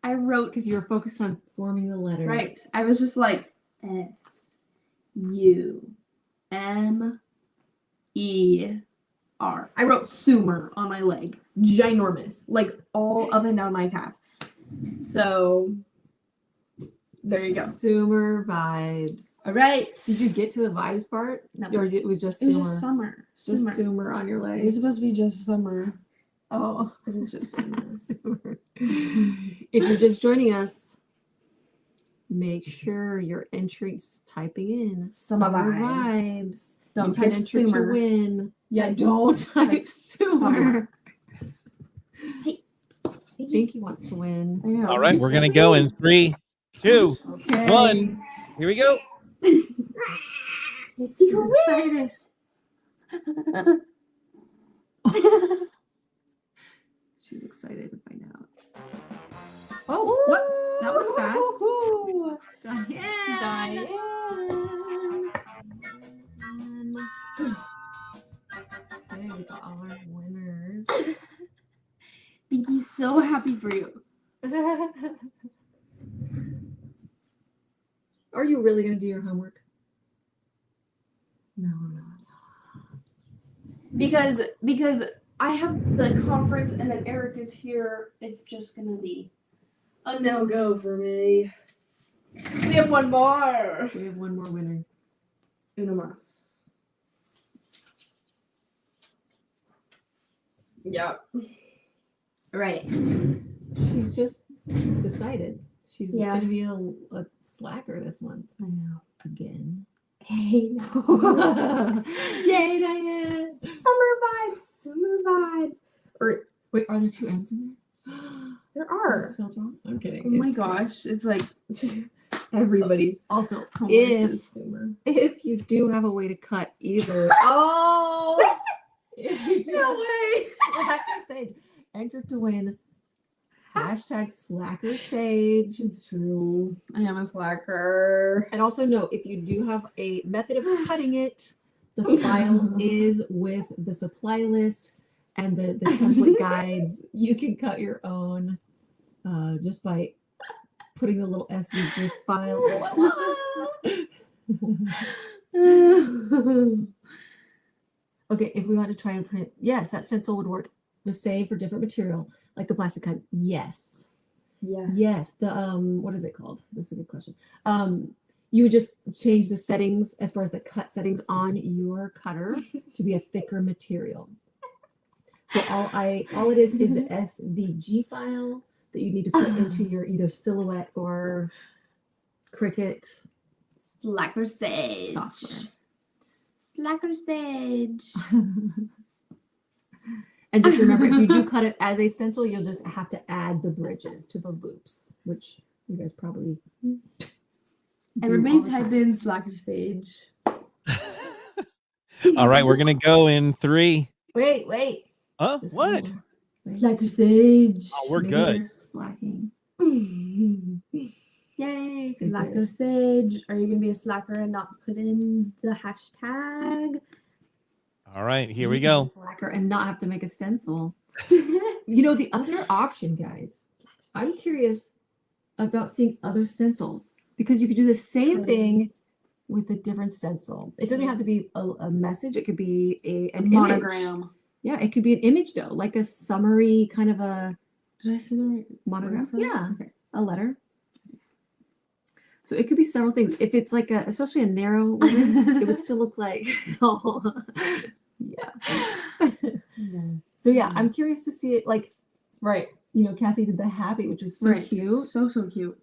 I wrote Because you were focused on forming the letters. right. I was just like S-U-M-E-R. I wrote Sumer on my leg. Ginormous. Like all up and down my calf. So there you go. Sumer vibes. All right. Did you get to the vibes part? No. Or it was just It was Sumer? just summer. Just Sumer. Sumer on your It leg. was supposed to be just summer. Oh. It is just summer. Sumer. If you're just joining us, make sure your entries typing in Summer vibes. Don't You can type enter to Sumer. win. Yeah, Type- don't type type Sumer. Summer. Jinky wants to win. I know. All right, we're gonna go in 3, 2, Okay. 1. Here we go. Let's see She's who wins. She's excited to find out. Oh, what? That was fast. Diane. Okay, we got all our winners. Pinky's so happy for you. Are you really going to do your homework? No, I'm not. Because I have the conference and then Eric is here. It's just gonna be a no-go for me. We have one more. We have one more winner. Uno más. Yep. Right. She's just decided. She's Yeah. going to be a slacker this month. I know. Again. Hey. Yay, Diane. Summer vibes. Or Wait, are there 2 M's in there? there Is are. it spelled wrong? I'm kidding. Oh my It's correct. gosh, it's like everybody's. Also, If if you do have a way to cut either. Oh! If you do no way. slacker sage, enter to win Hashtag slacker sage. It's true. I am a slacker. And also note, if you do have a method of cutting it, the file is with the supply list and the template guides. You can cut your own just by putting the little SVG file. Okay, if we want to try and print, yes, that stencil would work the same for different material, like the plastic kind. Yes. Yes. Yes. The what is it called? This is a good question. You would just change the settings as far as the cut settings on your cutter to be a thicker material. So all it is the SVG file that you need to put into your either Silhouette or Cricut Slacker Sage. software. Slacker Sage. And just remember, if you do cut it as a stencil, you'll just have to add the bridges to the loops, which you guys probably do Everybody all the type time. in Slacker Sage. All right, we're gonna go in 3. Wait. Huh? Just What? one more. Wait. Slacker Sage. Oh, we're Maybe good. they're slacking. Yay. Slacker Sage. Are you gonna be a slacker and not put in the hashtag? All right, here we You can go. Slacker and not have to make a stencil. You know, the other option, guys, I'm curious about seeing other stencils because you could do the same True. thing with a different stencil. It doesn't have to be a message. It could be an image. Monogram. Yeah, it could be an image though, like a summary kind of a Did I say the right monograph. word for that? Yeah, Okay. a letter. So it could be several things. If it's like especially a narrow woman, it would still look like. Yeah. So yeah, I'm curious to see it. Like, Right. you know, Kathy did the happy, which is so Right. cute. So cute.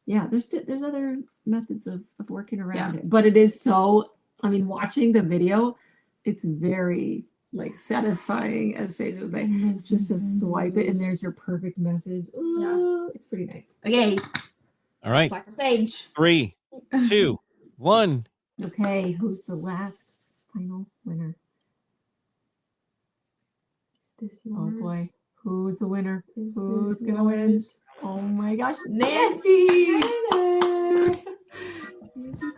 Yeah, there's other methods of working around it, but it is so. I mean, watching the video, it's very like satisfying, as Sage would say, just to swipe it and there's your perfect message. Ooh, it's pretty nice. Okay. All right, Slacker Sage. 3, 2, 1. Okay, who's the last final winner? Is this Oh yours? boy, who's the winner? Is Who's this gonna win? yours? Oh my gosh, Nancy! Nancy!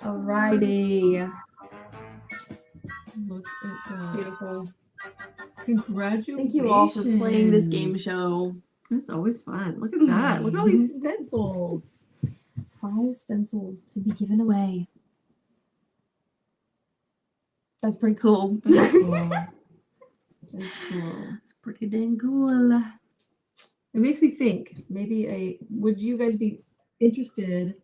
Alrighty. Look at that. Beautiful. Congratulations. Thank you all for playing this game show. That's always fun. Look at that. Look at all these stencils. 5 stencils to be given away. That's pretty cool. That's cool. That's cool. It's pretty dang cool. It makes me think. Maybe would you guys be interested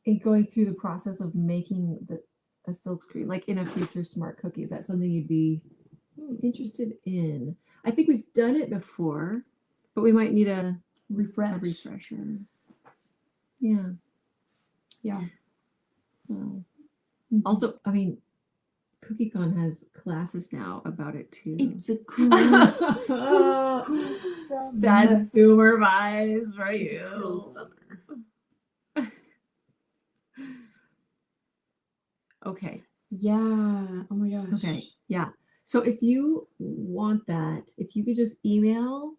in going through the process of making a silk screen, like in a future smart cookie? Is that something you'd be interested in? I think we've done it before, but we might need a refresher. Yeah. Yeah. Well, also, I mean, CookieCon has classes now about it too. It's a cool, cool summer. Sad Zoomer vibes, right? It's a cruel summer. Okay. Yeah. Oh my gosh. Okay. Yeah. So if you want that, if you could just email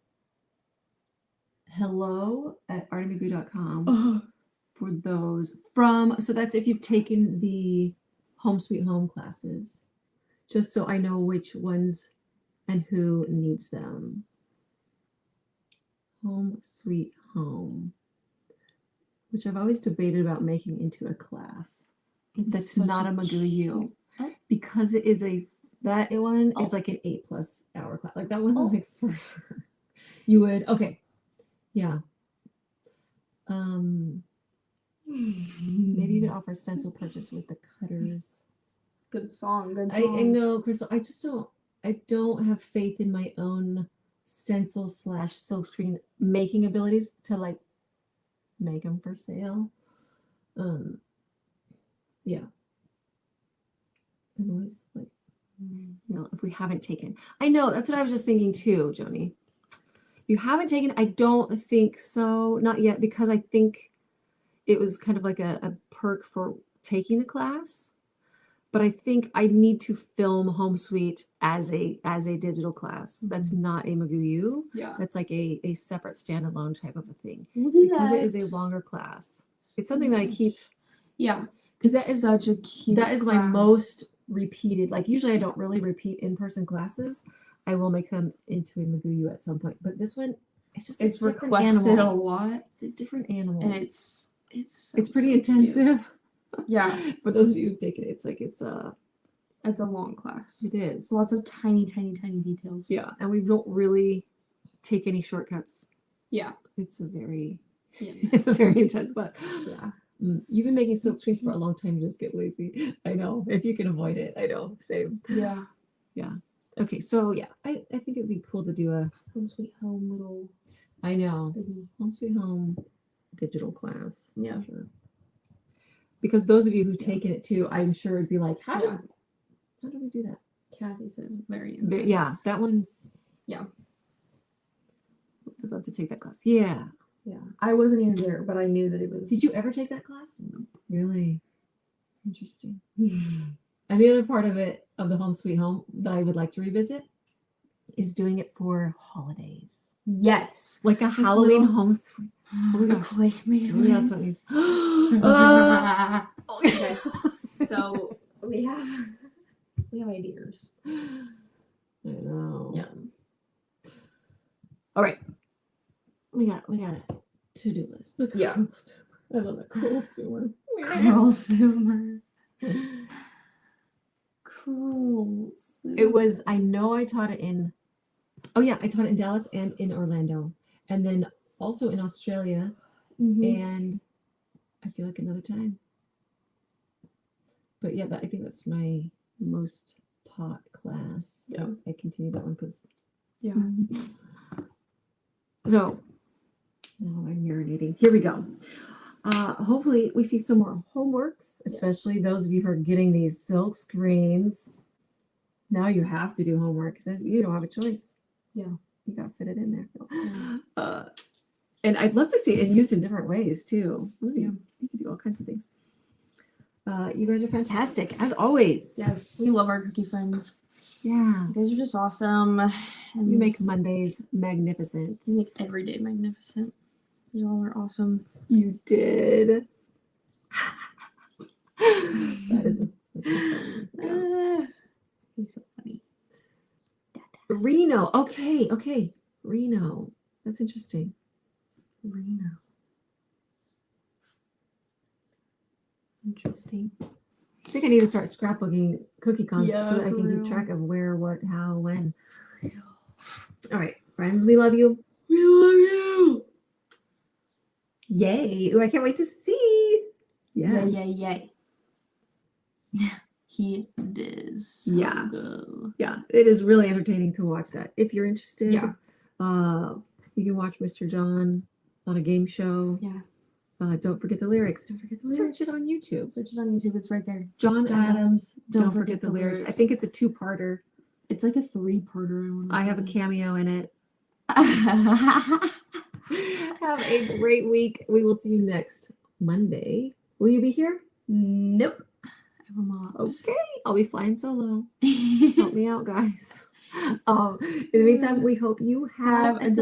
hello@artymcgoo.com Oh, for those so that's if you've taken the Home Sweet Home classes, just so I know which ones and who needs them. Home Sweet Home, which I've always debated about making into a class. it's That's such not a McGoo U, Oh. because it is that one is Oh. like an 8+ hour class. Like that one's like for sure. You would yeah. Maybe you could offer stencil purchase with the cutters. Good song. Good I song. know, Crystal. I don't have faith in my own stencil / silkscreen making abilities to like make them for sale. Yeah. I'm always like, if we haven't taken, I know that's what I was just thinking too, Joni. If you haven't taken, I don't think so, not yet, because I think it was kind of like a perk for taking the class. but I think I need to film Home Suite as a digital class. That's not a McGoo U. Yeah. That's like a separate standalone type of a thing We'll do because that. it is a longer class. It's something that I keep Yeah. because That is such a cute that is my class. most repeated. Like usually I don't really repeat in-person classes. I will make them into a McGoo U at some point, but this one it's just It's a different requested animal. a lot. It's a different animal, And it's pretty so intensive. cute. Yeah. For those of you who've taken it, it's like it's a long class. it is. Lots of tiny details. Yeah, and we don't really take any shortcuts. Yeah. It's a very Yeah. it's a very intense class. Yeah. You've been making silk screens for a long time. You just get lazy. I know. If you can avoid it, I know. Same. Yeah. Okay, so yeah, I think it'd be cool to do a Home sweet home little I know thingy. Home Sweet Home digital class. Yeah. For sure. Because those of you who've taken it too, I'm sure it'd be like, how do we do that? Kathy says very intense. Yeah, that one's. Yeah. I'd love to take that class. Yeah. Yeah. I wasn't even there, but I knew that it was. Did you ever take that class? Really? Interesting. And the other part of it, of the Home Sweet Home, that I would like to revisit is doing it for holidays. Yes. Like a Halloween little- Home Sweet. Oh my gosh. Christmas. Maybe that's what needs. Okay. So we have ideas. I know. Yeah. All right. We got a to-do list. The Yeah. cruel sewer. I love that cruel sewer. Cruel Sumer. Cruel Sumer. It was, I know I taught it in, oh yeah, I taught it in Dallas and in Orlando. And then also in Australia. Mhm. And I feel like another time. But yeah, I think that's my most taught class. Yeah. I continue that one because. Yeah. So now I'm marinating. Here we go. Hopefully we see some more homeworks, especially those of you who are getting these silk screens. Now you have to do homework. You don't have a choice. Yeah. You got to fit it in there. Yeah. And I'd love to see it used in different ways too. Yeah. You can do all kinds of things. You guys are fantastic as always. Yes, we love our cookie friends. Yeah. You guys are just awesome. And You make Mondays magnificent. you make every day magnificent. You all are awesome. You did. That's so funny. Yeah. He's so funny. Reno. Okay. Reno. That's interesting. Reno. Interesting. I think I need to start scrapbooking cookie cons Yeah, so that I for can real. keep track of where, what, how, when. All right, friends, we love you. We love you. Yay. Ooh, I can't wait to see. Yeah. Yay. He does. Yeah. Go. Yeah, it is really entertaining to watch that. If you're interested, Yeah. you can watch Mr. John on a game show. Yeah. Don't forget the lyrics. Don't forget the Search lyrics. it on YouTube. Search it on YouTube. It's right there. John John Adams. Don't forget the lyrics. I think it's a two-parter. It's like a 3-parter. I have a say. cameo in it. Have Have a great week. We will see you next Monday. Will you be here? Nope. I will not. Okay. I'll be flying solo. Help me out, guys. In the meantime, we hope you have Have a delicious